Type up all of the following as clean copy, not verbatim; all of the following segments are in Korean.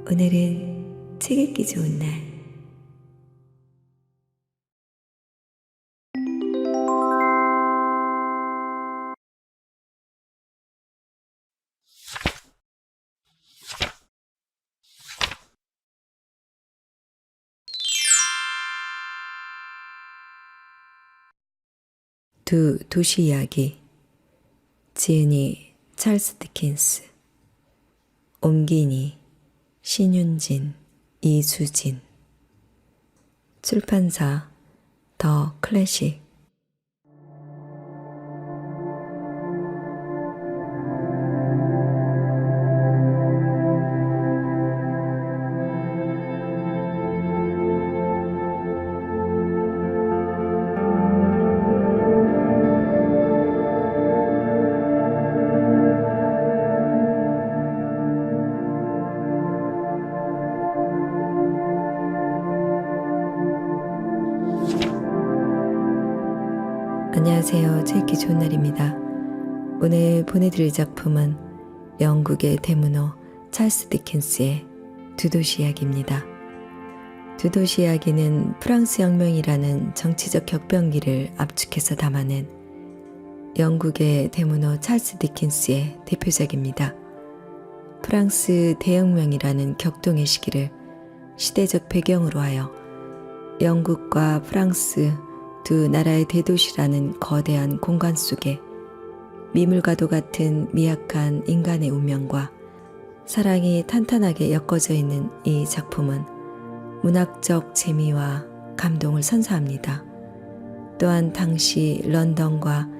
오늘은 책 읽기 좋은 날. 두 도시 이야기. 지은이 찰스 디킨스, 옮기니 신윤진, 이수진. 출판사 더 클래식. 안녕하세요. 책 읽기 좋은 날입니다. 오늘 보내드릴 작품은 영국의 대문호 찰스 디킨스의 두 도시 이야기입니다. 두 도시 이야기는 프랑스 혁명이라는 정치적 격변기를 압축해서 담아낸 영국의 대문호 찰스 디킨스의 대표작입니다. 프랑스 대혁명이라는 격동의 시기를 시대적 배경으로 하여 영국과 프랑스 두 나라의 대도시라는 거대한 공간 속에 미물과도 같은 미약한 인간의 운명과 사랑이 탄탄하게 엮어져 있는 이 작품은 문학적 재미와 감동을 선사합니다. 또한 당시 런던과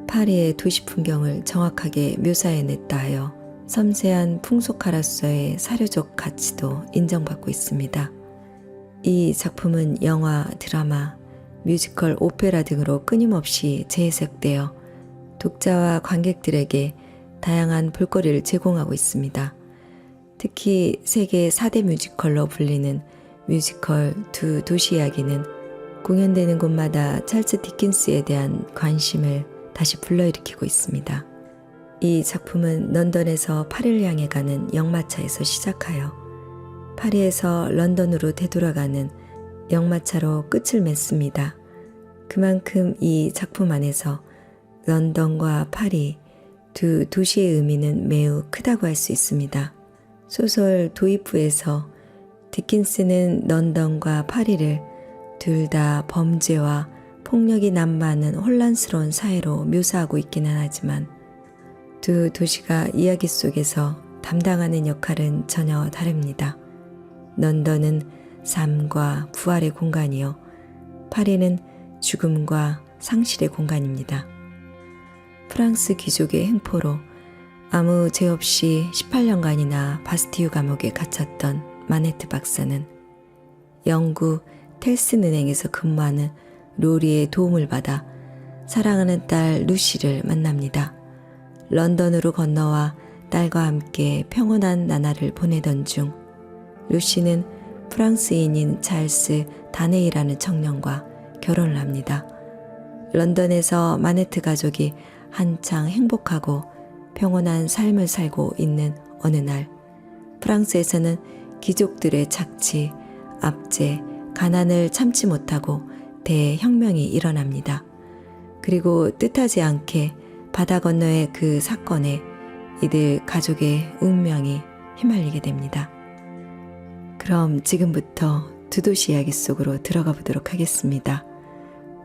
파리의 도시 풍경을 정확하게 묘사해냈다 하여 섬세한 풍속가로서의 사료적 가치도 인정받고 있습니다. 이 작품은 영화, 드라마, 뮤지컬, 오페라 등으로 끊임없이 재해석되어 독자와 관객들에게 다양한 볼거리를 제공하고 있습니다. 특히 세계 4대 뮤지컬로 불리는 뮤지컬 두 도시 이야기는 공연되는 곳마다 찰스 디킨스에 대한 관심을 다시 불러일으키고 있습니다. 이 작품은 런던에서 파리를 향해 가는 역마차에서 시작하여 파리에서 런던으로 되돌아가는 역마차로 끝을 맺습니다. 그만큼 이 작품 안에서 런던과 파리 두 도시의 의미는 매우 크다고 할 수 있습니다. 소설 도입부에서 디킨스는 런던과 파리를 둘 다 범죄와 폭력이 난무하는 혼란스러운 사회로 묘사하고 있기는 하지만 두 도시가 이야기 속에서 담당하는 역할은 전혀 다릅니다. 런던은 삶과 부활의 공간이요, 파리는 죽음과 상실의 공간입니다. 프랑스 귀족의 횡포로 아무 죄 없이 18년간이나 바스티유 감옥에 갇혔던 마네트 박사는 영국 텔슨 은행에서 근무하는 로리의 도움을 받아 사랑하는 딸 루시를 만납니다. 런던으로 건너와 딸과 함께 평온한 나날을 보내던 중 루시는 프랑스인인 찰스 다네이라는 청년과 결혼을 합니다. 런던에서 마네트 가족이 한창 행복하고 평온한 삶을 살고 있는 어느 날, 프랑스에서는 귀족들의 착취, 압제, 가난을 참지 못하고 대혁명이 일어납니다. 그리고 뜻하지 않게 바다 건너의 그 사건에 이들 가족의 운명이 휘말리게 됩니다. 그럼 지금부터 두 도시 이야기 속으로 들어가 보도록 하겠습니다.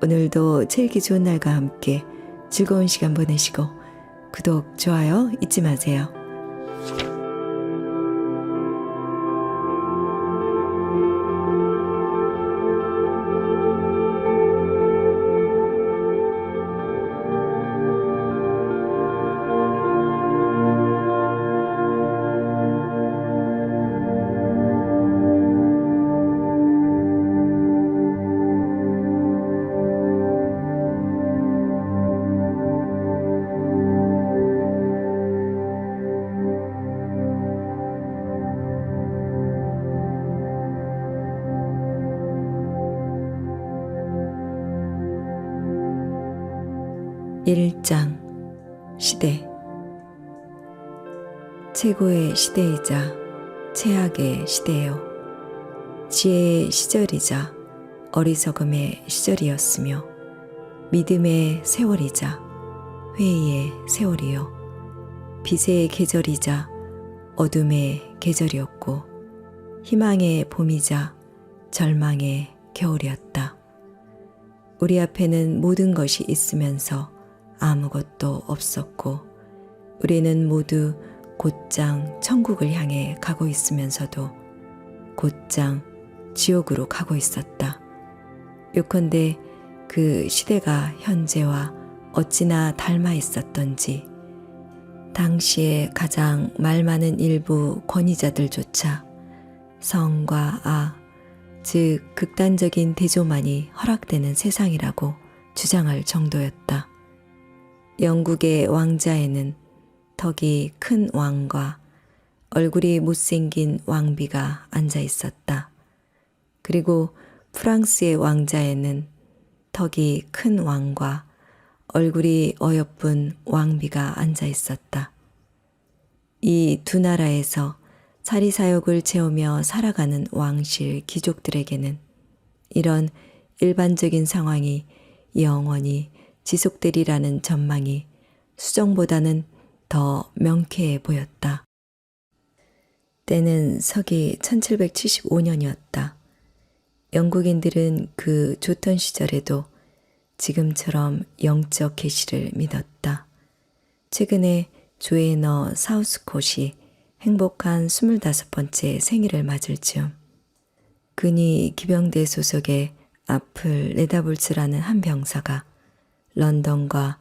오늘도 책 읽기 좋은 날과 함께 즐거운 시간 보내시고 구독, 좋아요 잊지 마세요. (1장) 시대. 최고의 시대이자 최악의 시대요. 지혜의 시절이자 어리석음의 시절이었으며 믿음의 세월이자 회의의 세월이요. 빛의 계절이자 어둠의 계절이었고 희망의 봄이자 절망의 겨울이었다. 우리 앞에는 모든 것이 있으면서 아무것도 없었고 우리는 모두 곧장 천국을 향해 가고 있으면서도 곧장 지옥으로 가고 있었다. 요컨대 그 시대가 현재와 어찌나 닮아 있었던지 당시에 가장 말 많은 일부 권위자들조차 성과 악, 즉 극단적인 대조만이 허락되는 세상이라고 주장할 정도였다. 영국의 왕자에는 턱이 큰 왕과 얼굴이 못생긴 왕비가 앉아 있었다. 그리고 프랑스의 왕자에는 턱이 큰 왕과 얼굴이 어여쁜 왕비가 앉아 있었다. 이 두 나라에서 사리사욕을 채우며 살아가는 왕실 귀족들에게는 이런 일반적인 상황이 영원히 지속되리라는 전망이 수정보다는 더 명쾌해 보였다. 때는 서기 1775년이었다. 영국인들은 그 좋던 시절에도 지금처럼 영적 계시를 믿었다. 최근에 조에너 사우스콧이 행복한 25번째 생일을 맞을 즈음 근위 기병대 소속의 앞을 내다볼 줄 아는 한 병사가 런던과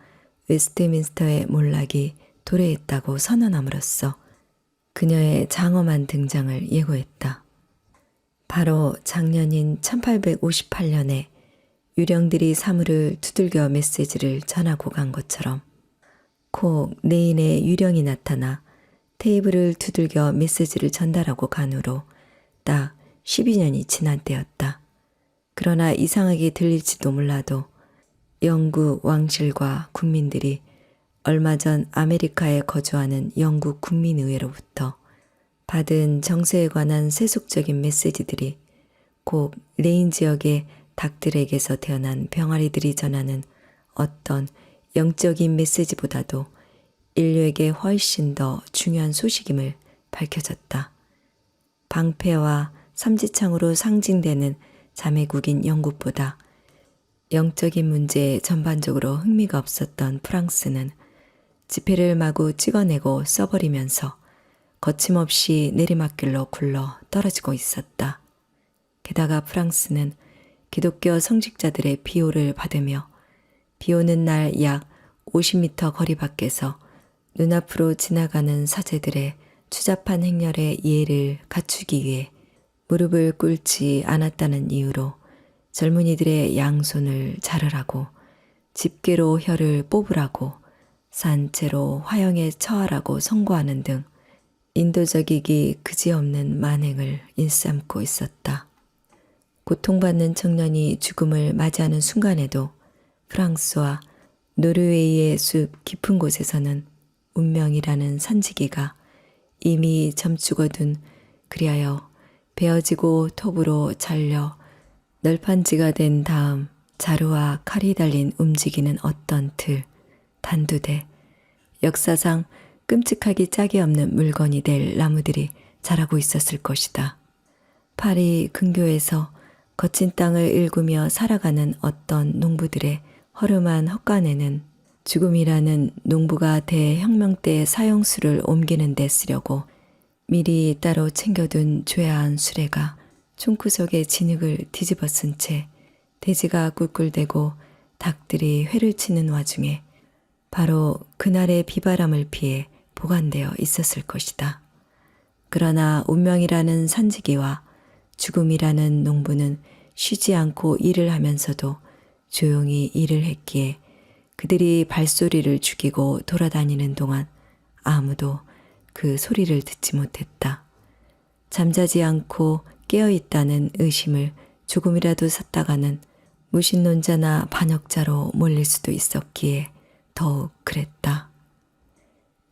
웨스트민스터의 몰락이 도래했다고 선언함으로써 그녀의 장엄한 등장을 예고했다. 바로 작년인 1858년에 유령들이 사물을 두들겨 메시지를 전하고 간 것처럼 콕 내인의 유령이 나타나 테이블을 두들겨 메시지를 전달하고 간 후로 딱 12년이 지난 때였다. 그러나 이상하게 들릴지도 몰라도 영국 왕실과 국민들이 얼마 전 아메리카에 거주하는 영국 국민의회로부터 받은 정세에 관한 세속적인 메시지들이 곧 레인 지역의 닭들에게서 태어난 병아리들이 전하는 어떤 영적인 메시지보다도 인류에게 훨씬 더 중요한 소식임을 밝혀졌다. 방패와 삼지창으로 상징되는 자매국인 영국보다 영적인 문제에 전반적으로 흥미가 없었던 프랑스는 지폐를 마구 찍어내고 써버리면서 거침없이 내리막길로 굴러 떨어지고 있었다. 게다가 프랑스는 기독교 성직자들의 비호를 받으며 비 오는 날 약 50m 거리 밖에서 눈앞으로 지나가는 사제들의 추잡한 행렬의 예를 갖추기 위해 무릎을 꿇지 않았다는 이유로 젊은이들의 양손을 자르라고 집게로 혀를 뽑으라고 산채로 화형에 처하라고 선고하는 등 인도적이기 그지없는 만행을 일삼고 있었다. 고통받는 청년이 죽음을 맞이하는 순간에도 프랑스와 노르웨이의 숲 깊은 곳에서는 운명이라는 산지기가 이미 점축어둔 그리하여 베어지고 톱으로 잘려 널판지가 된 다음 자루와 칼이 달린 움직이는 어떤 틀, 단두대, 역사상 끔찍하기 짝이 없는 물건이 될 나무들이 자라고 있었을 것이다. 파리 근교에서 거친 땅을 일구며 살아가는 어떤 농부들의 허름한 헛간에는 죽음이라는 농부가 대혁명 때 사형수를 옮기는 데 쓰려고 미리 따로 챙겨둔 죄아한 수레가 총구석의 진흙을 뒤집어 쓴 채 돼지가 꿀꿀대고 닭들이 회를 치는 와중에 바로 그날의 비바람을 피해 보관되어 있었을 것이다. 그러나 운명이라는 산지기와 죽음이라는 농부는 쉬지 않고 일을 하면서도 조용히 일을 했기에 그들이 발소리를 죽이고 돌아다니는 동안 아무도 그 소리를 듣지 못했다. 잠자지 않고 깨어있다는 의심을 조금이라도 샀다가는 무신론자나 반역자로 몰릴 수도 있었기에 더욱 그랬다.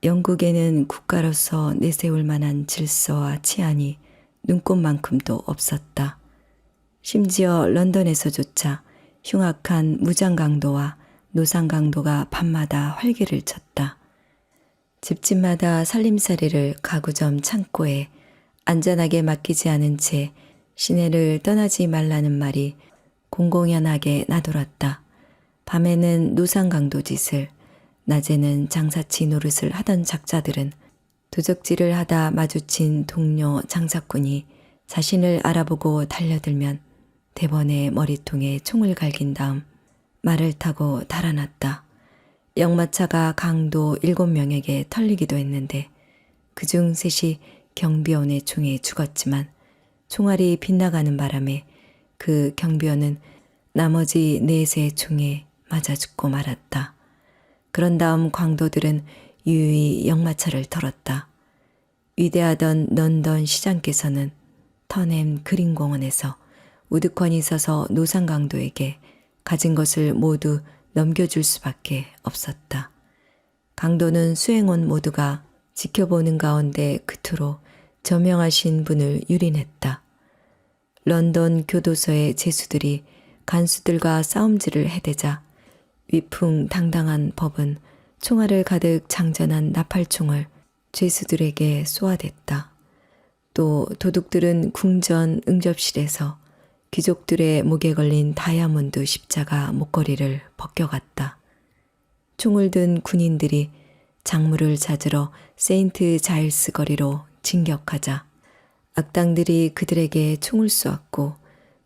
영국에는 국가로서 내세울 만한 질서와 치안이 눈꽃만큼도 없었다. 심지어 런던에서조차 흉악한 무장강도와 노상강도가 밤마다 활개를 쳤다. 집집마다 살림살이를 가구점 창고에 안전하게 맡기지 않은 채 시내를 떠나지 말라는 말이 공공연하게 나돌았다. 밤에는 노상강도 짓을, 낮에는 장사치 노릇을 하던 작자들은 도적질을 하다 마주친 동료 장사꾼이 자신을 알아보고 달려들면 대번에 머리통에 총을 갈긴 다음 말을 타고 달아났다. 역마차가 강도 7명에게 털리기도 했는데 그중 3이 경비원의 총에 죽었지만 총알이 빗나가는 바람에 그 경비원은 나머지 4의 총에 맞아 죽고 말았다. 그런 다음 광도들은 유유히 역마차를 털었다. 위대하던 런던 시장께서는 터넴 그린공원에서 우두커니 서서 노상강도에게 가진 것을 모두 넘겨줄 수밖에 없었다. 강도는 수행원 모두가 지켜보는 가운데 그토록 저명하신 분을 유린했다. 런던 교도소의 죄수들이 간수들과 싸움질을 해대자 위풍당당한 법은 총알을 가득 장전한 나팔총을 죄수들에게 쏘아댔다. 또 도둑들은 궁전 응접실에서 귀족들의 목에 걸린 다이아몬드 십자가 목걸이를 벗겨갔다. 총을 든 군인들이 작물을 찾으러 세인트 자일스 거리로 진격하자 악당들이 그들에게 총을 쏘았고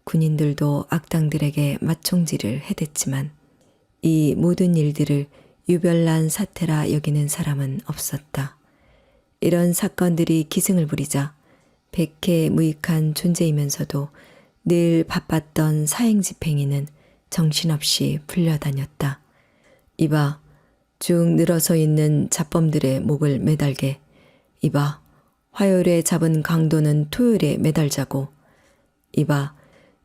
군인들도 악당들에게 맞총질을 해댔지만 이 모든 일들을 유별난 사태라 여기는 사람은 없었다. 이런 사건들이 기승을 부리자 백해무익한 존재이면서도 늘 바빴던 사행집행인은 정신없이 불려다녔다. 이봐, 쭉 늘어서 있는 잡범들의 목을 매달게. 이봐, 화요일에 잡은 강도는 토요일에 매달자고. 이봐,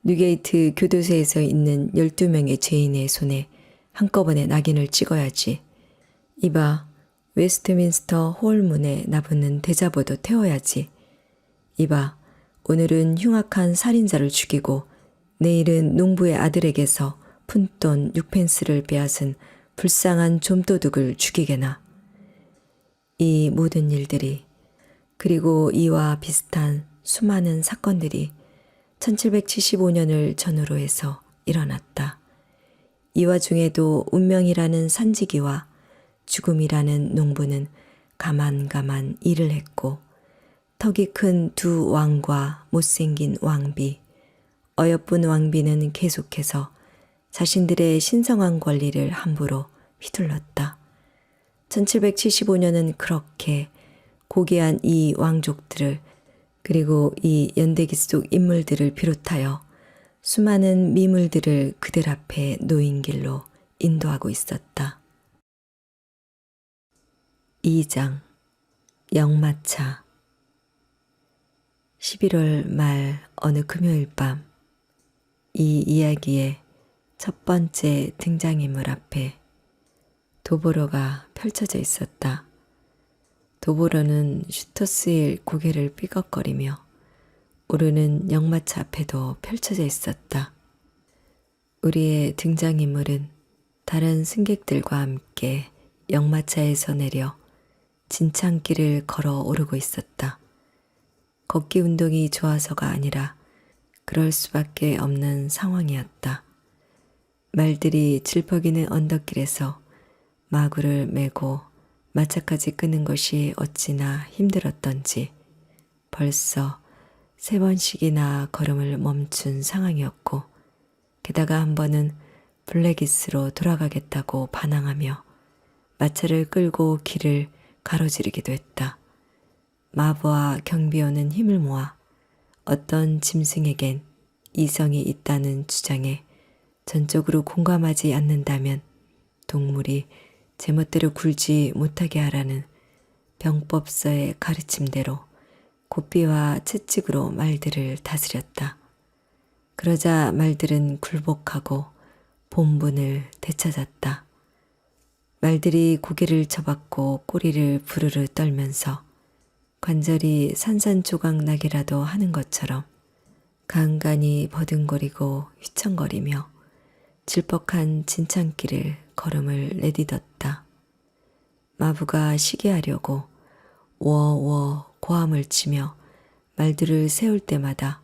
뉴게이트 교도소에서 있는 12명의 죄인의 손에 한꺼번에 낙인을 찍어야지. 이봐, 웨스트민스터 홀문에 나붙는 대자보도 태워야지. 이봐, 오늘은 흉악한 살인자를 죽이고 내일은 농부의 아들에게서 푼돈 6펜스를 빼앗은 불쌍한 좀도둑을 죽이게나. 이 모든 일들이 그리고 이와 비슷한 수많은 사건들이 1775년을 전후로 해서 일어났다. 이 와중에도 운명이라는 산지기와 죽음이라는 농부는 가만가만 일을 했고 턱이 큰 2 왕과 못생긴 왕비, 어여쁜 왕비는 계속해서 자신들의 신성한 권리를 함부로 휘둘렀다. 1775년은 그렇게 고귀한 이 왕족들을 그리고 이 연대기 속 인물들을 비롯하여 수많은 미물들을 그들 앞에 놓인 길로 인도하고 있었다. 2장 역마차 11월 말 어느 금요일 밤 이 이야기의 첫 번째 등장인물 앞에 도보로가 펼쳐져 있었다. 도보로는 슈터스힐 고개를 삐걱거리며 오르는 역마차 앞에도 펼쳐져 있었다. 우리의 등장인물은 다른 승객들과 함께 역마차에서 내려 진창길을 걸어 오르고 있었다. 걷기 운동이 좋아서가 아니라 그럴 수밖에 없는 상황이었다. 말들이 질퍽이는 언덕길에서 마구를 메고 마차까지 끄는 것이 어찌나 힘들었던지 벌써 3번씩이나 걸음을 멈춘 상황이었고 게다가 한 번은 블랙이스로 돌아가겠다고 반항하며 마차를 끌고 길을 가로지르기도 했다. 마부와 경비원은 힘을 모아 어떤 짐승에겐 이성이 있다는 주장에 전적으로 공감하지 않는다면 동물이 제멋대로 굴지 못하게 하라는 병법서의 가르침대로 고삐와 채찍으로 말들을 다스렸다. 그러자 말들은 굴복하고 본분을 되찾았다. 말들이 고개를 쳐박고 꼬리를 부르르 떨면서 관절이 산산조각 나기라도 하는 것처럼 간간히 버둥거리고 휘청거리며 질퍽한 진창길을 걸음을 내딛었다. 마부가 쉬게 하려고 워워 고함을 치며 말들을 세울 때마다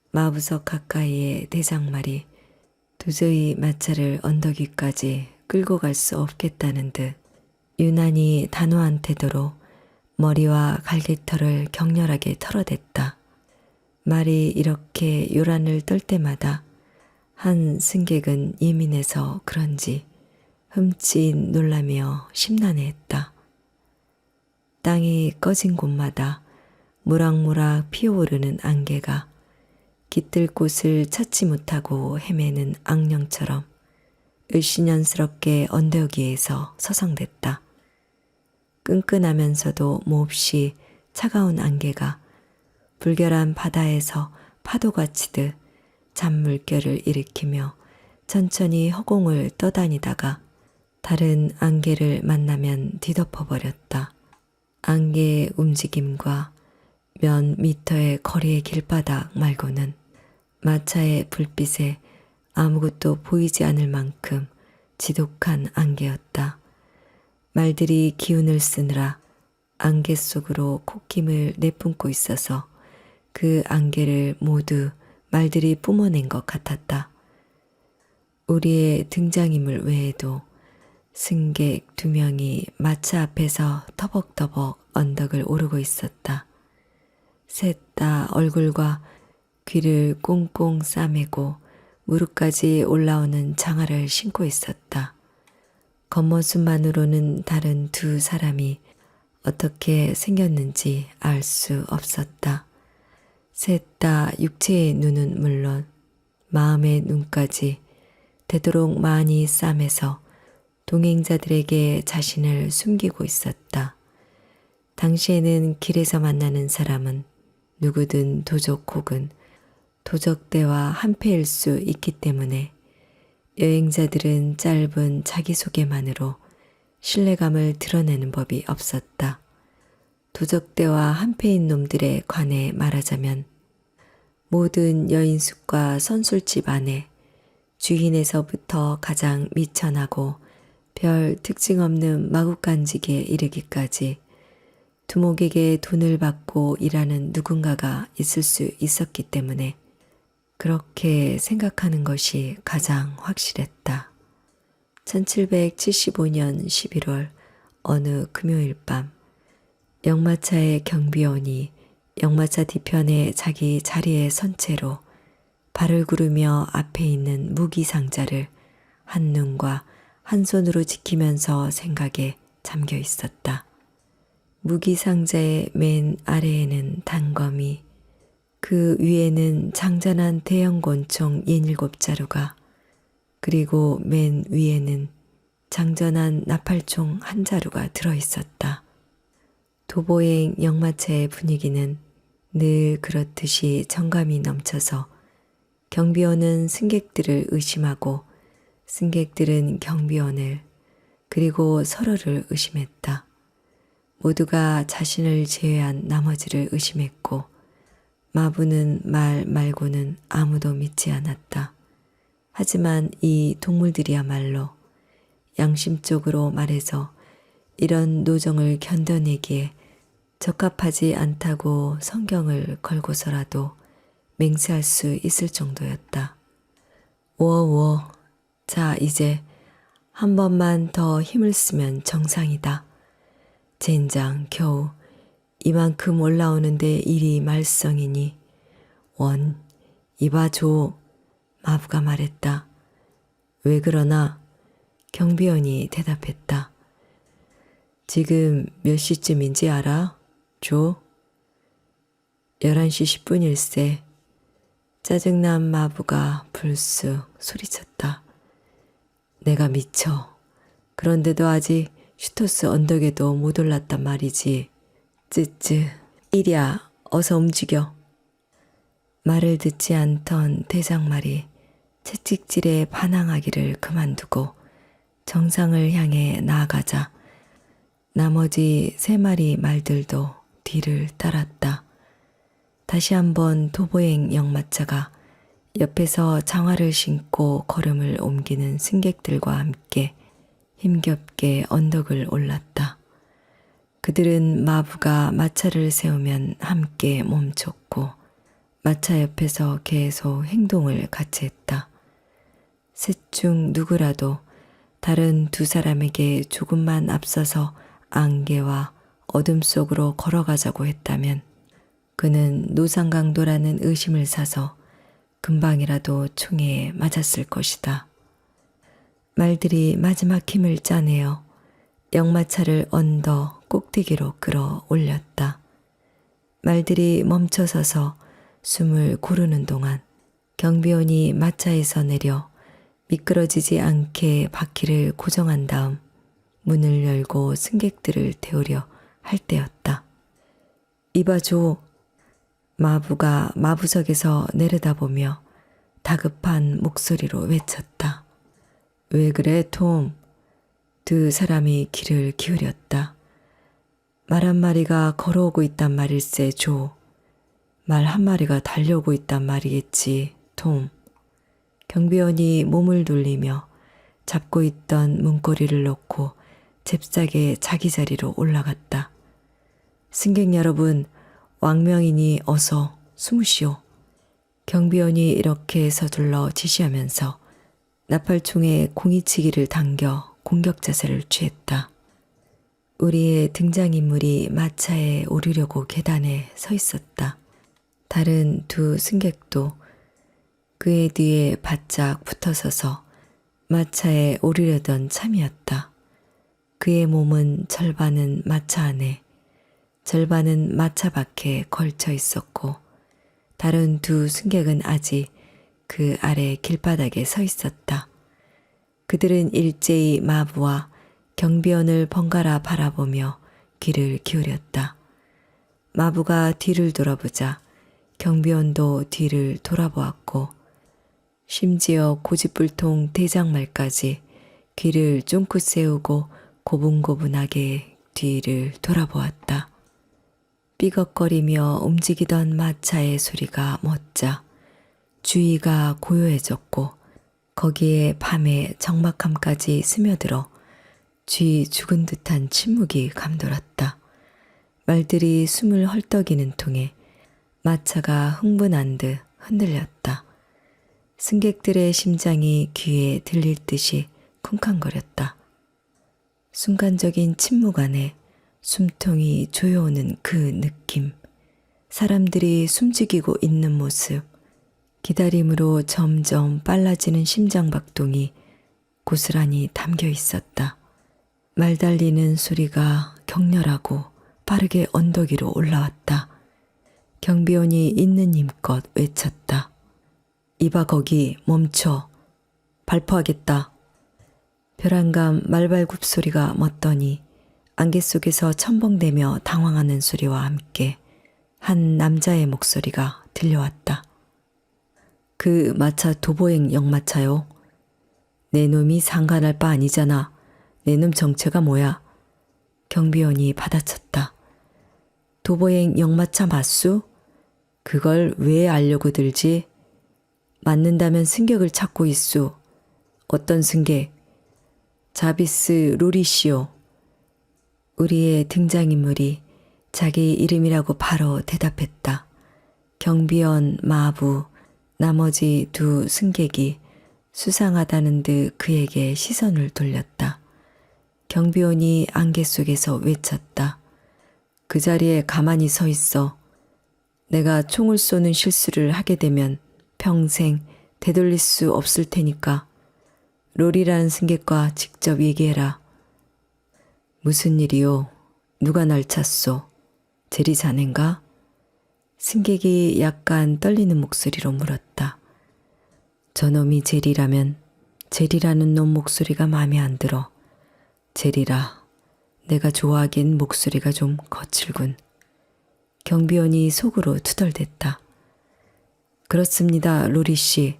마부석 가까이의 대장말이 도저히 마차를 언덕 위까지 끌고 갈 수 없겠다는 듯 유난히 단호한 태도로 머리와 갈기털을 격렬하게 털어댔다. 말이 이렇게 요란을 떨 때마다 한 승객은 예민해서 그런지 흠칫 놀라며 심란해했다. 땅이 꺼진 곳마다 모락모락 피어오르는 안개가 깃들 곳을 찾지 못하고 헤매는 악령처럼 을씨년스럽게 언덕 위에서 서성댔다. 끈끈하면서도 몹시 차가운 안개가 불결한 바다에서 파도가 치듯 잔물결을 일으키며 천천히 허공을 떠다니다가 다른 안개를 만나면 뒤덮어버렸다. 안개의 움직임과 몇 미터의 거리의 길바닥 말고는 마차의 불빛에 아무것도 보이지 않을 만큼 지독한 안개였다. 말들이 기운을 쓰느라 안개 속으로 콧김을 내뿜고 있어서 그 안개를 모두 말들이 뿜어낸 것 같았다. 우리의 등장인물 외에도 승객 2명이 마차 앞에서 터벅터벅 언덕을 오르고 있었다. 셋 다 얼굴과 귀를 꽁꽁 싸매고 무릎까지 올라오는 장화를 신고 있었다. 겉모습만으로는 다른 2 사람이 어떻게 생겼는지 알 수 없었다. 셋 다 육체의 눈은 물론 마음의 눈까지 되도록 많이 싸매서 동행자들에게 자신을 숨기고 있었다. 당시에는 길에서 만나는 사람은 누구든 도적 혹은 도적대와 한패일 수 있기 때문에 여행자들은 짧은 자기소개만으로 신뢰감을 드러내는 법이 없었다. 도적대와 한패인 놈들에 관해 말하자면 모든 여인숙과 선술집 안에 주인에서부터 가장 미천하고 별 특징 없는 마구간직에 이르기까지 두목에게 돈을 받고 일하는 누군가가 있을 수 있었기 때문에 그렇게 생각하는 것이 가장 확실했다. 1775년 11월 어느 금요일 밤 역마차의 경비원이 역마차 뒤편에 자기 자리에 선 채로 발을 구르며 앞에 있는 무기 상자를 한눈과 한 손으로 지키면서 생각에 잠겨 있었다. 무기 상자의 맨 아래에는 단검이, 그 위에는 장전한 대형 권총 67자루가, 그리고 맨 위에는 장전한 나팔총 1자루가 들어있었다. 도보행 역마차의 분위기는 늘 그렇듯이 정감이 넘쳐서 경비원은 승객들을 의심하고 승객들은 경비원을 그리고 서로를 의심했다. 모두가 자신을 제외한 나머지를 의심했고 마부는 말 말고는 아무도 믿지 않았다. 하지만 이 동물들이야말로 양심적으로 말해서 이런 노정을 견뎌내기에 적합하지 않다고 성경을 걸고서라도 맹세할 수 있을 정도였다. 워워, 자 이제 한 번만 더 힘을 쓰면 정상이다. 젠장 겨우 이만큼 올라오는데 일이 말썽이니 원, 이봐줘. 마부가 말했다. 왜 그러나? 경비원이 대답했다. 지금 몇 시쯤인지 알아? 조? 11시 10분일세. 짜증난 마부가 불쑥 소리쳤다. 내가 미쳐. 그런데도 아직 슈토스 언덕에도 못 올랐단 말이지. 쯔쯔. 이리야, 어서 움직여. 말을 듣지 않던 대장말이 채찍질에 반항하기를 그만두고 정상을 향해 나아가자 나머지 3마리 말들도 뒤를 따랐다. 다시 한번 도보행 역마차가 옆에서 장화를 신고 걸음을 옮기는 승객들과 함께 힘겹게 언덕을 올랐다. 그들은 마부가 마차를 세우면 함께 멈췄고 마차 옆에서 계속 행동을 같이 했다. 셋 중 누구라도 다른 2사람에게 조금만 앞서서 안개와 어둠 속으로 걸어가자고 했다면 그는 노상강도라는 의심을 사서 금방이라도 총에 맞았을 것이다. 말들이 마지막 힘을 짜내어 역마차를 언덕 꼭대기로 끌어올렸다. 말들이 멈춰서서 숨을 고르는 동안 경비원이 마차에서 내려 미끄러지지 않게 바퀴를 고정한 다음 문을 열고 승객들을 태우려 할 때였다. 이봐줘. 마부가 마부석에서 내려다보며 다급한 목소리로 외쳤다. 왜 그래, 톰? 2사람이 귀를 기울였다. 말 1마리가 걸어오고 있단 말일세, 조. 말 1마리가 달려오고 있단 말이겠지, 톰. 경비원이 몸을 돌리며 잡고 있던 문고리를 놓고 잽싸게 자기 자리로 올라갔다. 승객 여러분, 왕명이니 어서 숨으시오. 경비원이 이렇게 서둘러 지시하면서 나팔총에 공이치기를 당겨 공격 자세를 취했다. 우리의 등장인물이 마차에 오르려고 계단에 서 있었다. 다른 2 승객도 그의 뒤에 바짝 붙어서서 마차에 오르려던 참이었다. 그의 몸은 절반은 마차 안에, 절반은 마차 밖에 걸쳐 있었고 다른 2 승객은 아직 그 아래 길바닥에 서 있었다. 그들은 일제히 마부와 경비원을 번갈아 바라보며 귀를 기울였다. 마부가 뒤를 돌아보자 경비원도 뒤를 돌아보았고 심지어 고집불통 대장말까지 귀를 쫑긋 세우고 고분고분하게 뒤를 돌아보았다. 삐걱거리며 움직이던 마차의 소리가 멎자 주위가 고요해졌고 거기에 밤의 적막함까지 스며들어 쥐 죽은 듯한 침묵이 감돌았다. 말들이 숨을 헐떡이는 통에 마차가 흥분한 듯 흔들렸다. 승객들의 심장이 귀에 들릴 듯이 쿵쾅거렸다. 순간적인 침묵 안에 숨통이 조여오는 그 느낌, 사람들이 숨죽이고 있는 모습, 기다림으로 점점 빨라지는 심장박동이 고스란히 담겨 있었다. 말 달리는 소리가 격렬하고 빠르게 언덕 위로 올라왔다. 경비원이 있는 힘껏 외쳤다. 이봐 거기 멈춰. 발포하겠다. 벼랑감 말발굽 소리가 멎더니 안개 속에서 첨벙대며 당황하는 소리와 함께 한 남자의 목소리가 들려왔다. 그 마차 도보행 역마차요. 내 놈이 상관할 바 아니잖아. 내 놈 정체가 뭐야? 경비원이 받아쳤다. 도보행 역마차 맞수? 그걸 왜 알려고 들지? 맞는다면 승객을 찾고 있수. 어떤 승객? 자비스 로리시오. 우리의 등장인물이 자기 이름이라고 바로 대답했다. 경비원, 마부, 나머지 2 승객이 수상하다는 듯 그에게 시선을 돌렸다. 경비원이 안개 속에서 외쳤다. 그 자리에 가만히 서 있어. 내가 총을 쏘는 실수를 하게 되면 평생 되돌릴 수 없을 테니까 롤이라는 승객과 직접 얘기해라. 무슨 일이요? 누가 날 찼소? 제리 자넨가? 승객이 약간 떨리는 목소리로 물었다. 저놈이 제리라면 제리라는 놈 목소리가 마음에 안 들어. 제리라. 내가 좋아하긴 목소리가 좀 거칠군. 경비원이 속으로 투덜댔다. 그렇습니다, 로리 씨.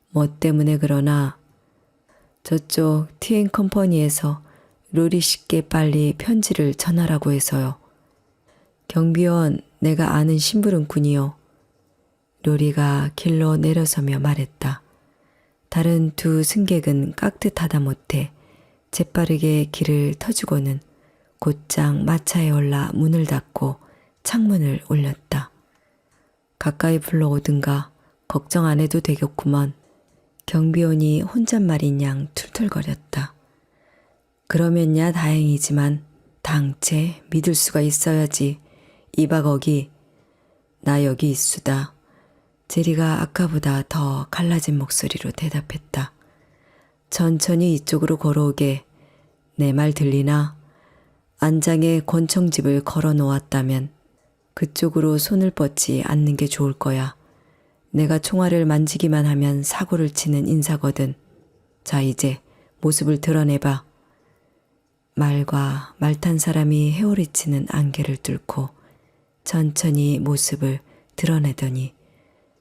뭐 때문에 그러나 저쪽 TN컴퍼니에서 로리 씨께 빨리 편지를 전하라고 해서요. 경비원, 내가 아는 심부름꾼이요. 로리가 길로 내려서며 말했다. 다른 두 승객은 깍듯하다 못해 재빠르게 길을 터주고는 곧장 마차에 올라 문을 닫고 창문을 올렸다. 가까이 불러오든가 걱정 안 해도 되겠구먼. 경비원이 혼잣말인 양 툴툴거렸다. 그러면야 다행이지만 당체 믿을 수가 있어야지. 이봐 거기. 나 여기 있수다. 제리가 아까보다 더 갈라진 목소리로 대답했다. 천천히 이쪽으로 걸어오게. 내 말 들리나? 안장에 권총집을 걸어 놓았다면 그쪽으로 손을 뻗지 않는 게 좋을 거야. 내가 총알을 만지기만 하면 사고를 치는 인사거든. 자, 이제 모습을 드러내봐. 말과 말 탄 사람이 헤오리치는 안개를 뚫고 천천히 모습을 드러내더니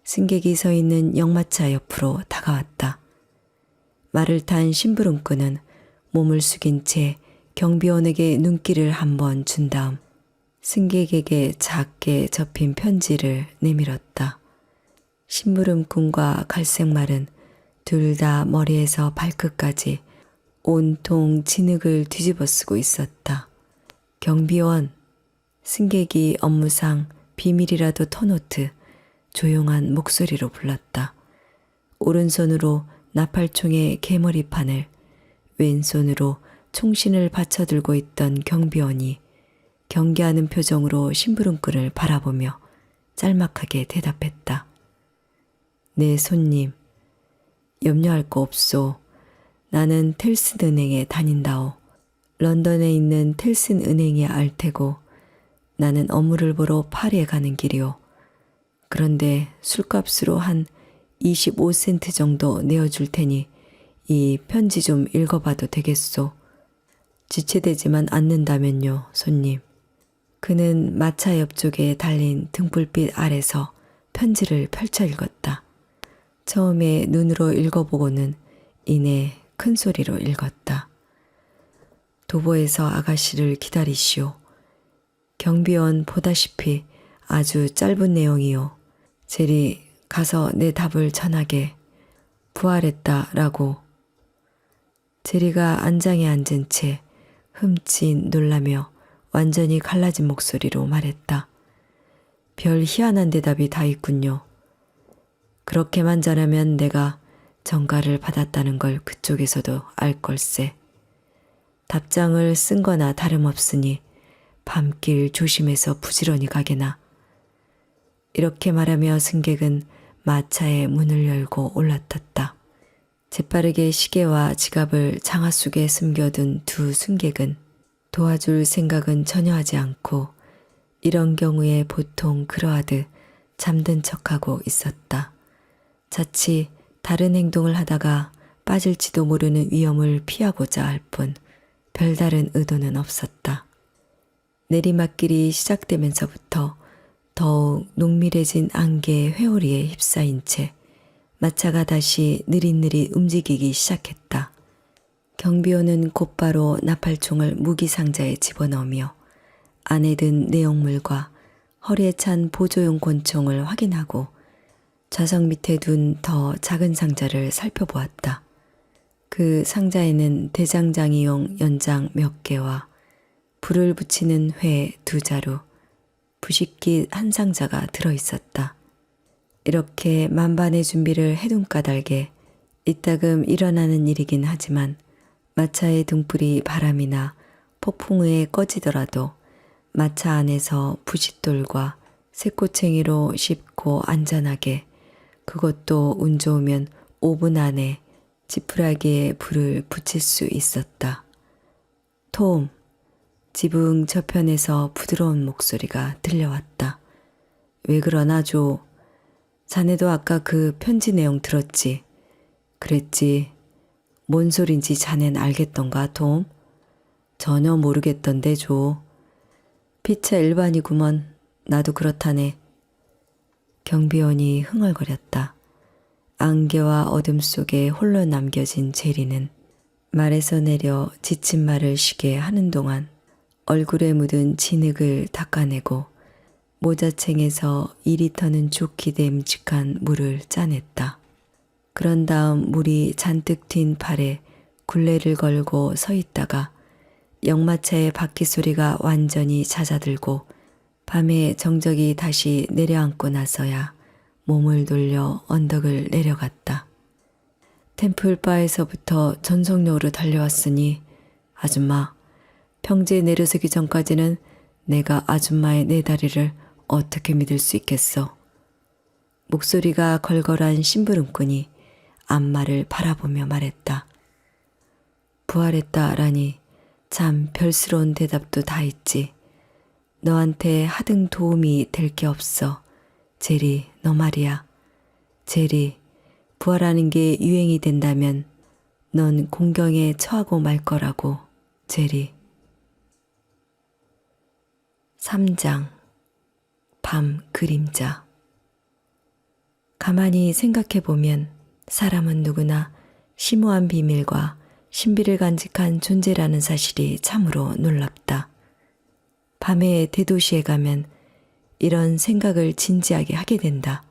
승객이 서 있는 역마차 옆으로 다가왔다. 말을 탄 심부름꾼은 몸을 숙인 채 경비원에게 눈길을 한번 준 다음 승객에게 작게 접힌 편지를 내밀었다. 심부름꾼과 갈색말은 둘 다 머리에서 발끝까지 온통 진흙을 뒤집어 쓰고 있었다. 경비원, 승객이 업무상 비밀이라도 터놓듯 조용한 목소리로 불렀다. 오른손으로 나팔총의 개머리판을, 왼손으로 총신을 받쳐들고 있던 경비원이 경계하는 표정으로 심부름꾼을 바라보며 짤막하게 대답했다. 네 손님, 염려할 거 없소. 나는 텔슨 은행에 다닌다오. 런던에 있는 텔슨 은행이 알 테고 나는 업무를 보러 파리에 가는 길이오. 그런데 술값으로 한 25센트 정도 내어줄 테니 이 편지 좀 읽어봐도 되겠소. 지체되지만 않는다면요, 손님. 그는 마차 옆쪽에 달린 등불빛 아래서 편지를 펼쳐 읽었다. 처음에 눈으로 읽어보고는 이내 큰 소리로 읽었다. 도보에서 아가씨를 기다리시오. 경비원 보다시피 아주 짧은 내용이요. 제리 가서 내 답을 전하게. 부활했다라고. 제리가 안장에 앉은 채 흠칫 놀라며 완전히 갈라진 목소리로 말했다. 별 희한한 대답이 다 있군요. 그렇게만 잘하면 내가 전가를 받았다는 걸 그쪽에서도 알 걸세. 답장을 쓴 거나 다름없으니 밤길 조심해서 부지런히 가게나. 이렇게 말하며 승객은 마차의 문을 열고 올라탔다. 재빠르게 시계와 지갑을 장화 속에 숨겨둔 두 승객은 도와줄 생각은 전혀 하지 않고 이런 경우에 보통 그러하듯 잠든 척하고 있었다. 자칫 다른 행동을 하다가 빠질지도 모르는 위험을 피하고자 할 뿐 별다른 의도는 없었다. 내리막길이 시작되면서부터 더욱 농밀해진 안개의 회오리에 휩싸인 채 마차가 다시 느릿느릿 움직이기 시작했다. 경비원은 곧바로 나팔총을 무기상자에 집어넣으며 안에 든 내용물과 허리에 찬 보조용 권총을 확인하고 좌석 밑에 둔 더 작은 상자를 살펴보았다. 그 상자에는 대장장이용 연장 몇 개와 불을 붙이는 회 2자루, 부식깃 한 상자가 들어있었다. 이렇게 만반의 준비를 해둔 까닭에 이따금 일어나는 일이긴 하지만 마차의 등불이 바람이나 폭풍우에 꺼지더라도 마차 안에서 부싯돌과 새꼬챙이로 쉽고 안전하게, 그것도 운 좋으면 5분 안에 지푸라기에 불을 붙일 수 있었다. 톰, 지붕 저편에서 부드러운 목소리가 들려왔다. 왜 그러나 조. 자네도 아까 그 편지 내용 들었지? 그랬지. 뭔 소린지 자넨 알겠던가, 톰? 전혀 모르겠던데, 조. 피차 일반이구먼. 나도 그렇다네. 경비원이 흥얼거렸다. 안개와 어둠 속에 홀로 남겨진 제리는 말에서 내려 지친 말을 쉬게 하는 동안 얼굴에 묻은 진흙을 닦아내고 모자챙에서 2리터는 좋게 됨직한 물을 짜냈다. 그런 다음 물이 잔뜩 튄 팔에 굴레를 걸고 서 있다가 역마차의 바퀴 소리가 완전히 잦아들고 밤에 정적이 다시 내려앉고 나서야 몸을 돌려 언덕을 내려갔다. 템플바에서부터 전속력으로 달려왔으니 아줌마, 평지에 내려서기 전까지는 내가 아줌마의 내 다리를 어떻게 믿을 수 있겠어? 목소리가 걸걸한 심부름꾼이 안마를 바라보며 말했다. 부활했다라니 참 별스러운 대답도 다 있지. 너한테 하등 도움이 될 게 없어. 제리, 너 말이야. 제리, 부활하는 게 유행이 된다면 넌 공경에 처하고 말 거라고, 제리. 3장 밤 그림자. 가만히 생각해보면 사람은 누구나 심오한 비밀과 신비를 간직한 존재라는 사실이 참으로 놀랍다. 밤에 대도시에 가면 이런 생각을 진지하게 하게 된다.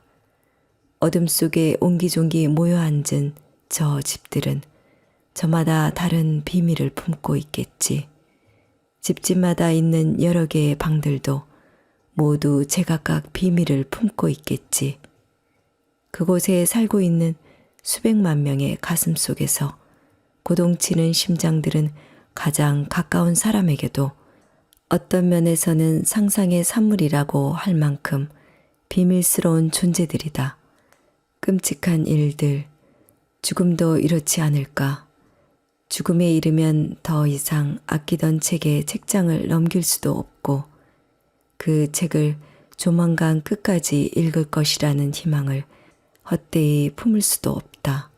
어둠 속에 옹기종기 모여 앉은 저 집들은 저마다 다른 비밀을 품고 있겠지. 집집마다 있는 여러 개의 방들도 모두 제각각 비밀을 품고 있겠지. 그곳에 살고 있는 수백만 명의 가슴 속에서 고동치는 심장들은 가장 가까운 사람에게도 어떤 면에서는 상상의 산물이라고 할 만큼 비밀스러운 존재들이다. 끔찍한 일들, 죽음도 이렇지 않을까. 죽음에 이르면 더 이상 아끼던 책에 책장을 넘길 수도 없고 그 책을 조만간 끝까지 읽을 것이라는 희망을 헛되이 품을 수도 없다.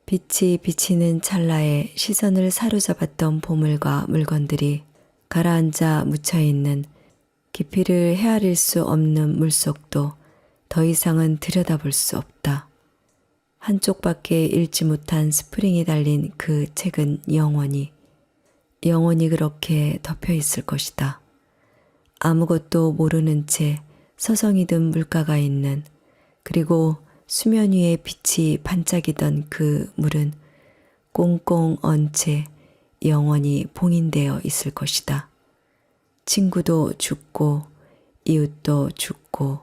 빛이 비치는 찰나에 시선을 사로잡았던 보물과 물건들이 가라앉아 묻혀있는 깊이를 헤아릴 수 없는 물속도 더 이상은 들여다볼 수 없다. 한쪽밖에 읽지 못한 스프링이 달린 그 책은 영원히 그렇게 덮여 있을 것이다. 아무것도 모르는 채 서성이 든 물가가 있는 그리고 수면 위에 빛이 반짝이던 그 물은 꽁꽁 언 채 영원히 봉인되어 있을 것이다. 친구도 죽고 이웃도 죽고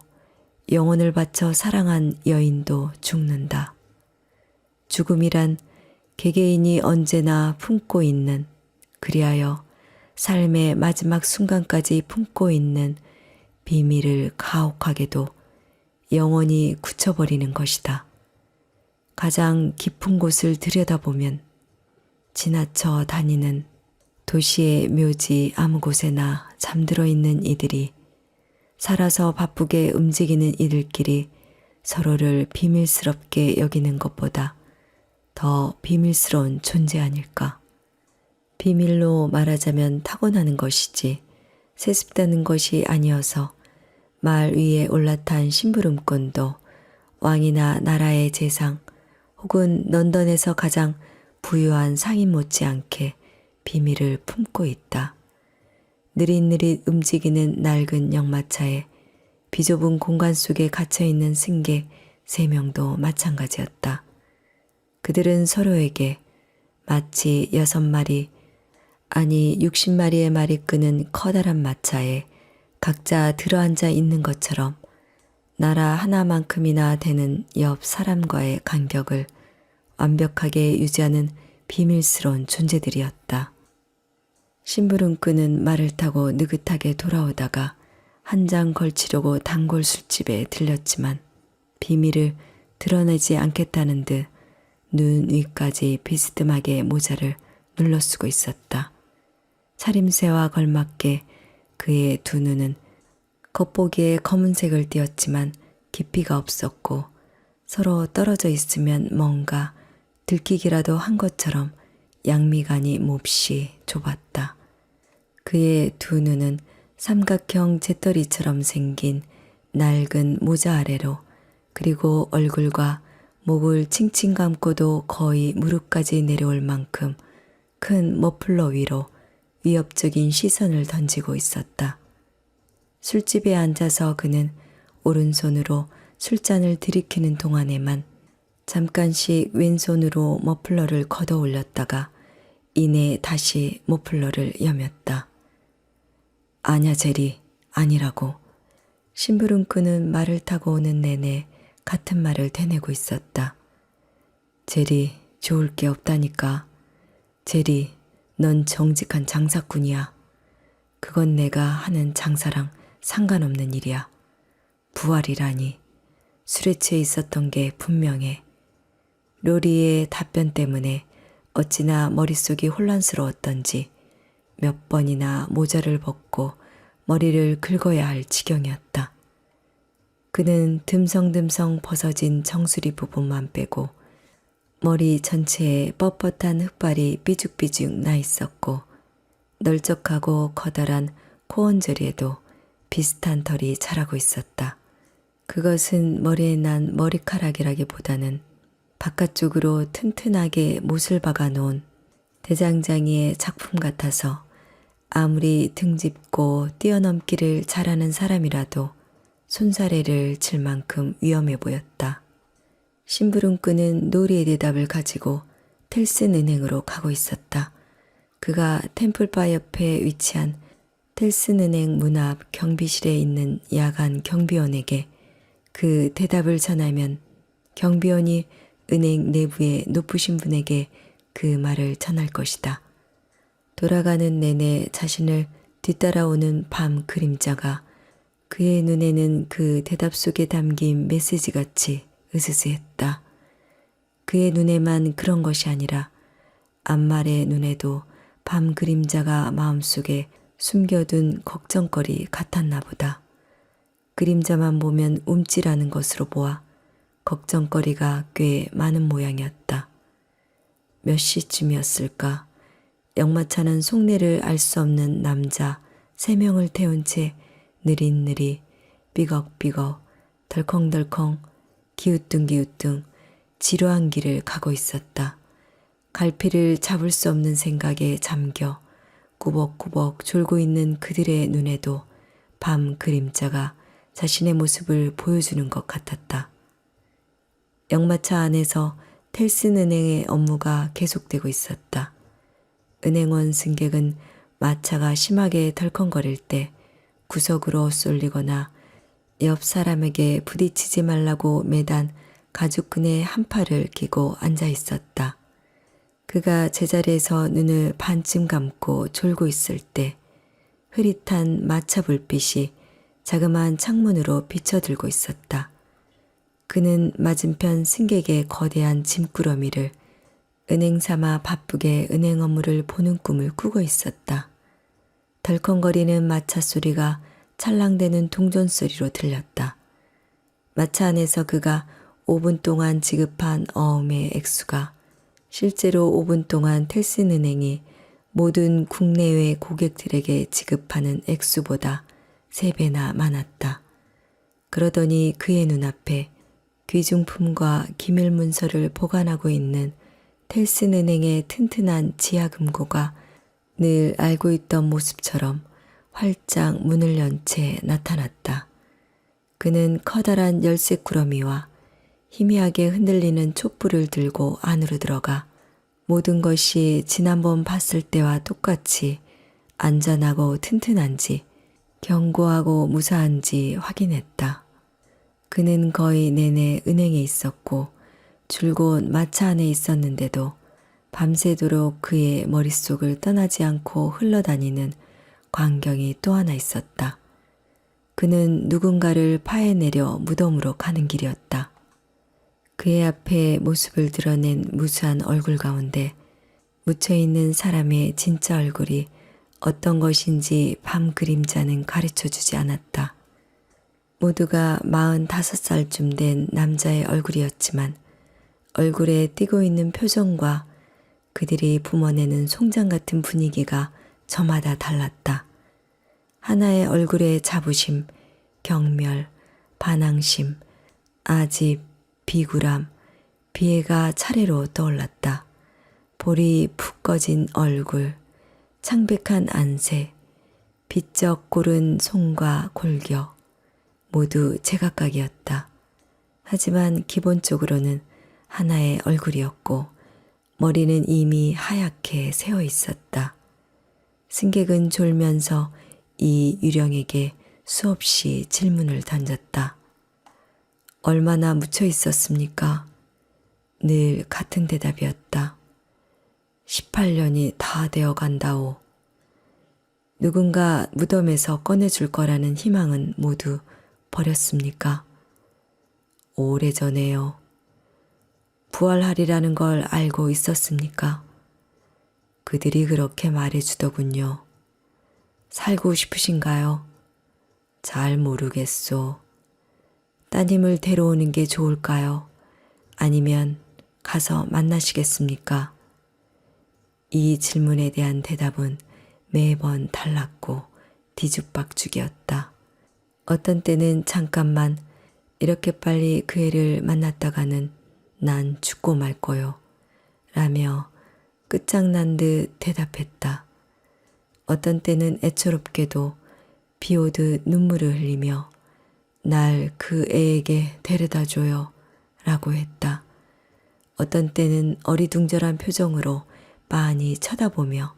영혼을 바쳐 사랑한 여인도 죽는다. 죽음이란 개개인이 언제나 품고 있는, 그리하여 삶의 마지막 순간까지 품고 있는 비밀을 가혹하게도 영원히 굳혀버리는 것이다. 가장 깊은 곳을 들여다보면 지나쳐 다니는 도시의 묘지 아무 곳에나 잠들어 있는 이들이 살아서 바쁘게 움직이는 이들끼리 서로를 비밀스럽게 여기는 것보다 더 비밀스러운 존재 아닐까. 비밀로 말하자면 타고나는 것이지 세습되는 것이 아니어서 말 위에 올라탄 심부름꾼도 왕이나 나라의 재상 혹은 런던에서 가장 부유한 상인 못지않게 비밀을 품고 있다. 느릿느릿 움직이는 낡은 역마차에 비좁은 공간 속에 갇혀있는 승객 3명도 마찬가지였다. 그들은 서로에게 마치 6마리 아니 60마리의 말이 끄는 커다란 마차에 각자 들어앉아 있는 것처럼 나라 하나만큼이나 되는 옆 사람과의 간격을 완벽하게 유지하는 비밀스러운 존재들이었다. 심부름꾼은 말을 타고 느긋하게 돌아오다가 한 장 걸치려고 단골 술집에 들렸지만 비밀을 드러내지 않겠다는 듯 눈 위까지 비스듬하게 모자를 눌러쓰고 있었다. 차림새와 걸맞게 그의 두 눈은 겉보기에 검은색을 띠었지만 깊이가 없었고 서로 떨어져 있으면 뭔가 들키기라도 한 것처럼 양미간이 몹시 좁았다. 그의 두 눈은 삼각형 재떨이처럼 생긴 낡은 모자 아래로 그리고 얼굴과 목을 칭칭 감고도 거의 무릎까지 내려올 만큼 큰 머플러 위로 위협적인 시선을 던지고 있었다. 술집에 앉아서 그는 오른손으로 술잔을 들이키는 동안에만 잠깐씩 왼손으로 머플러를 걷어 올렸다가 이내 다시 머플러를 여몄다. 아냐 제리, 아니라고. 심부름꾼은 말을 타고 오는 내내 같은 말을 되뇌고 있었다. 제리, 좋을 게 없다니까. 제리, 넌 정직한 장사꾼이야. 그건 내가 하는 장사랑 상관없는 일이야. 부활이라니. 술에 취해 있었던 게 분명해. 로리의 답변 때문에 어찌나 머릿속이 혼란스러웠던지 몇 번이나 모자를 벗고 머리를 긁어야 할 지경이었다. 그는 듬성듬성 벗어진 정수리 부분만 빼고 머리 전체에 뻣뻣한 흑발이 삐죽삐죽 나 있었고 널쩍하고 커다란 코 언저리에도 비슷한 털이 자라고 있었다. 그것은 머리에 난 머리카락이라기보다는 바깥쪽으로 튼튼하게 못을 박아 놓은 대장장이의 작품 같아서 아무리 등짚고 뛰어넘기를 잘하는 사람이라도 손사래를 칠 만큼 위험해 보였다. 심부름꾼은 노리의 대답을 가지고 텔슨 은행으로 가고 있었다. 그가 템플바 옆에 위치한 텔슨 은행 문 앞 경비실에 있는 야간 경비원에게 그 대답을 전하면 경비원이 은행 내부의 높으신 분에게 그 말을 전할 것이다. 돌아가는 내내 자신을 뒤따라오는 밤 그림자가 그의 눈에는 그 대답 속에 담긴 메시지같이 으스스했다. 그의 눈에만 그런 것이 아니라 암말의 눈에도 밤 그림자가 마음속에 숨겨둔 걱정거리 같았나 보다. 그림자만 보면 움찔하는 것으로 보아 걱정거리가 꽤 많은 모양이었다. 몇 시쯤이었을까? 역마차는 속내를 알 수 없는 남자 3명을 태운 채 느릿느릿 삐걱삐걱 덜컹덜컹 기우뚱기우뚱 지루한 길을 가고 있었다. 갈피를 잡을 수 없는 생각에 잠겨 꾸벅꾸벅 졸고 있는 그들의 눈에도 밤 그림자가 자신의 모습을 보여주는 것 같았다. 역마차 안에서 텔슨 은행의 업무가 계속되고 있었다. 은행원 승객은 마차가 심하게 덜컹거릴 때 구석으로 쏠리거나 옆 사람에게 부딪히지 말라고 매단 가죽끈의 한 팔을 끼고 앉아 있었다. 그가 제자리에서 눈을 반쯤 감고 졸고 있을 때 흐릿한 마차 불빛이 자그마한 창문으로 비쳐들고 있었다. 그는 맞은편 승객의 거대한 짐꾸러미를 은행 삼아 바쁘게 은행 업무를 보는 꿈을 꾸고 있었다. 덜컹거리는 마차 소리가 찰랑대는 동전 소리로 들렸다. 마차 안에서 그가 5분 동안 지급한 어음의 액수가 실제로 5분 동안 텔슨 은행이 모든 국내외 고객들에게 지급하는 액수보다 3배나 많았다. 그러더니 그의 눈앞에 귀중품과 기밀 문서를 보관하고 있는 텔슨 은행의 튼튼한 지하금고가 늘 알고 있던 모습처럼 활짝 문을 연 채 나타났다. 그는 커다란 열쇠 꾸러미와 희미하게 흔들리는 촛불을 들고 안으로 들어가 모든 것이 지난번 봤을 때와 똑같이 안전하고 튼튼한지 견고하고 무사한지 확인했다. 그는 거의 내내 은행에 있었고 줄곧 마차 안에 있었는데도 밤새도록 그의 머릿속을 떠나지 않고 흘러다니는 광경이 또 하나 있었다. 그는 누군가를 파해내려 무덤으로 가는 길이었다. 그의 앞에 모습을 드러낸 무수한 얼굴 가운데 묻혀있는 사람의 진짜 얼굴이 어떤 것인지 밤 그림자는 가르쳐주지 않았다. 모두가 45살쯤 된 남자의 얼굴이었지만 얼굴에 띄고 있는 표정과 그들이 뿜어내는 송장 같은 분위기가 저마다 달랐다. 하나의 얼굴의 자부심, 경멸, 반항심, 아집, 비굴함, 비애가 차례로 떠올랐다. 볼이 푹 꺼진 얼굴, 창백한 안새, 비쩍 고른 손과 골격, 모두 제각각이었다. 하지만 기본적으로는 하나의 얼굴이었고 머리는 이미 하얗게 새어 있었다. 승객은 졸면서 이 유령에게 수없이 질문을 던졌다. 얼마나 묻혀 있었습니까? 늘 같은 대답이었다. 18년이 다 되어 간다오. 누군가 무덤에서 꺼내줄 거라는 희망은 모두 버렸습니까? 오래전에요. 부활하리라는 걸 알고 있었습니까? 그들이 그렇게 말해주더군요. 살고 싶으신가요? 잘 모르겠소. 따님을 데려오는 게 좋을까요? 아니면 가서 만나시겠습니까? 이 질문에 대한 대답은 매번 달랐고 뒤죽박죽이었다. 어떤 때는 잠깐만 이렇게 빨리 그 애를 만났다가는 난 죽고 말 거요 라며 끝장난 듯 대답했다. 어떤 때는 애처롭게도 비 오듯 눈물을 흘리며 날 그 애에게 데려다 줘요 라고 했다. 어떤 때는 어리둥절한 표정으로 빤히 쳐다보며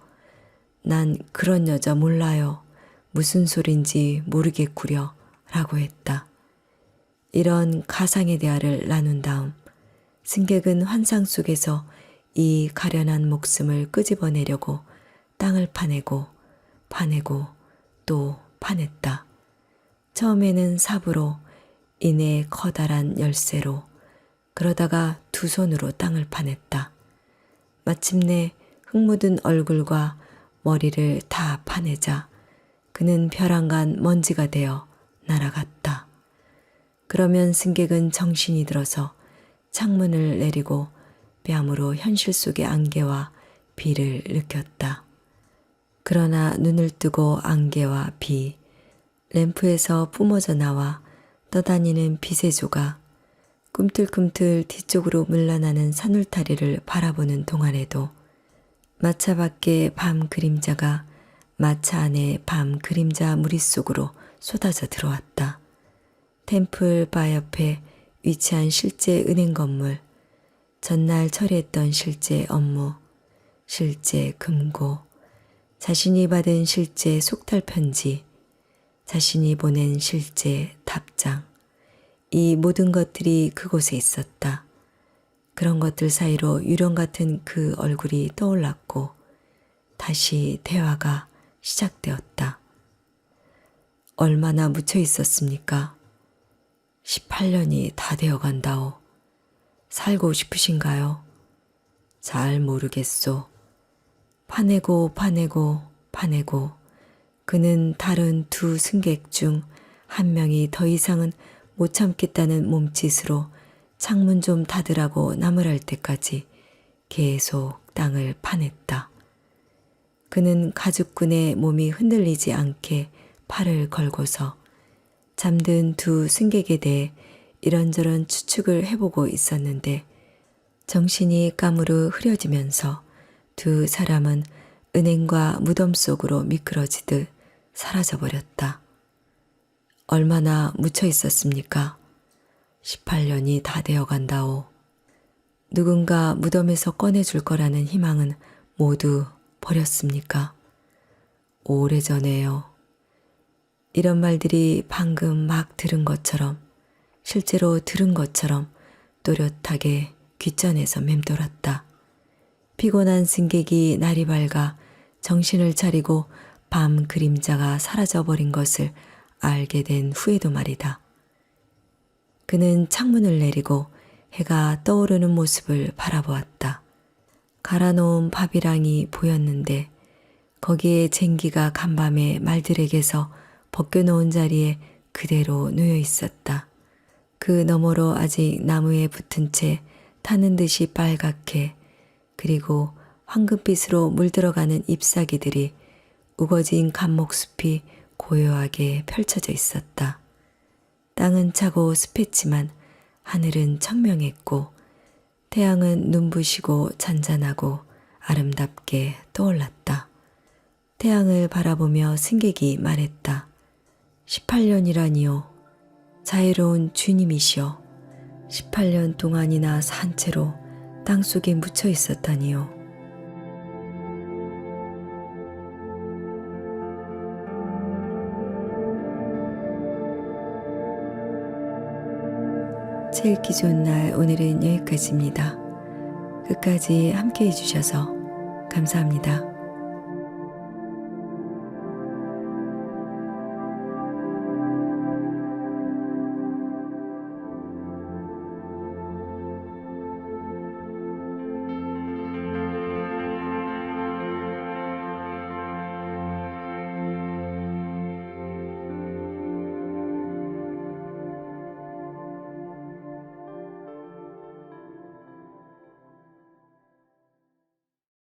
난 그런 여자 몰라요. 무슨 소린지 모르겠구려 라고 했다. 이런 가상의 대화를 나눈 다음 승객은 환상 속에서 이 가련한 목숨을 끄집어내려고 땅을 파내고 또 파냈다. 처음에는 삽으로, 이내 커다란 열쇠로, 그러다가 두 손으로 땅을 파냈다. 마침내 흙 묻은 얼굴과 머리를 다 파내자 그는 벼랑간 먼지가 되어 날아갔다. 그러면 승객은 정신이 들어서 창문을 내리고 뺨으로 현실 속의 안개와 비를 느꼈다. 그러나 눈을 뜨고 안개와 비, 램프에서 뿜어져 나와 떠다니는 빛의 조각, 꿈틀꿈틀 뒤쪽으로 물러나는 산울타리를 바라보는 동안에도 마차 밖의 밤 그림자가 마차 안의 밤 그림자 무리 속으로 쏟아져 들어왔다. 템플 바 옆에 위치한 실제 은행 건물, 전날 처리했던 실제 업무, 실제 금고, 자신이 받은 실제 속탈 편지, 자신이 보낸 실제 답장, 이 모든 것들이 그곳에 있었다. 그런 것들 사이로 유령 같은 그 얼굴이 떠올랐고 다시 대화가 시작되었다. 얼마나 묻혀 있었습니까? 18년이 다 되어 간다오. 살고 싶으신가요? 잘 모르겠소. 파내고 그는 다른 두 승객 중 한 명이 더 이상은 못 참겠다는 몸짓으로 창문 좀 닫으라고 나무랄 때까지 계속 땅을 파냈다. 그는 가죽끈에 몸이 흔들리지 않게 팔을 걸고서 잠든 두 승객에 대해 이런저런 추측을 해보고 있었는데 정신이 까무르 흐려지면서 두 사람은 은행과 무덤 속으로 미끄러지듯 사라져버렸다. 얼마나 묻혀 있었습니까? 18년이 다 되어 간다오. 누군가 무덤에서 꺼내줄 거라는 희망은 모두 버렸습니까? 오래전에요. 이런 말들이 방금 막 들은 것처럼, 실제로 들은 것처럼 또렷하게 귓전에서 맴돌았다. 피곤한 승객이 날이 밝아 정신을 차리고 밤 그림자가 사라져버린 것을 알게 된 후에도 말이다. 그는 창문을 내리고 해가 떠오르는 모습을 바라보았다. 갈아놓은 밥이랑이 보였는데 거기에 쟁기가 간밤에 말들에게서 벗겨놓은 자리에 그대로 놓여 있었다. 그 너머로 아직 나무에 붙은 채 타는 듯이 빨갛게 그리고 황금빛으로 물들어가는 잎사귀들이 우거진 감목숲이 고요하게 펼쳐져 있었다. 땅은 차고 습했지만 하늘은 청명했고 태양은 눈부시고 잔잔하고 아름답게 떠올랐다. 태양을 바라보며 승객이 말했다. 18년이라니요. 자유로운 주님이시여. 18년 동안이나 산채로 땅속에 묻혀 있었다니요. 책 읽기 좋은 날 오늘은 여기까지입니다. 끝까지 함께 해주셔서 감사합니다.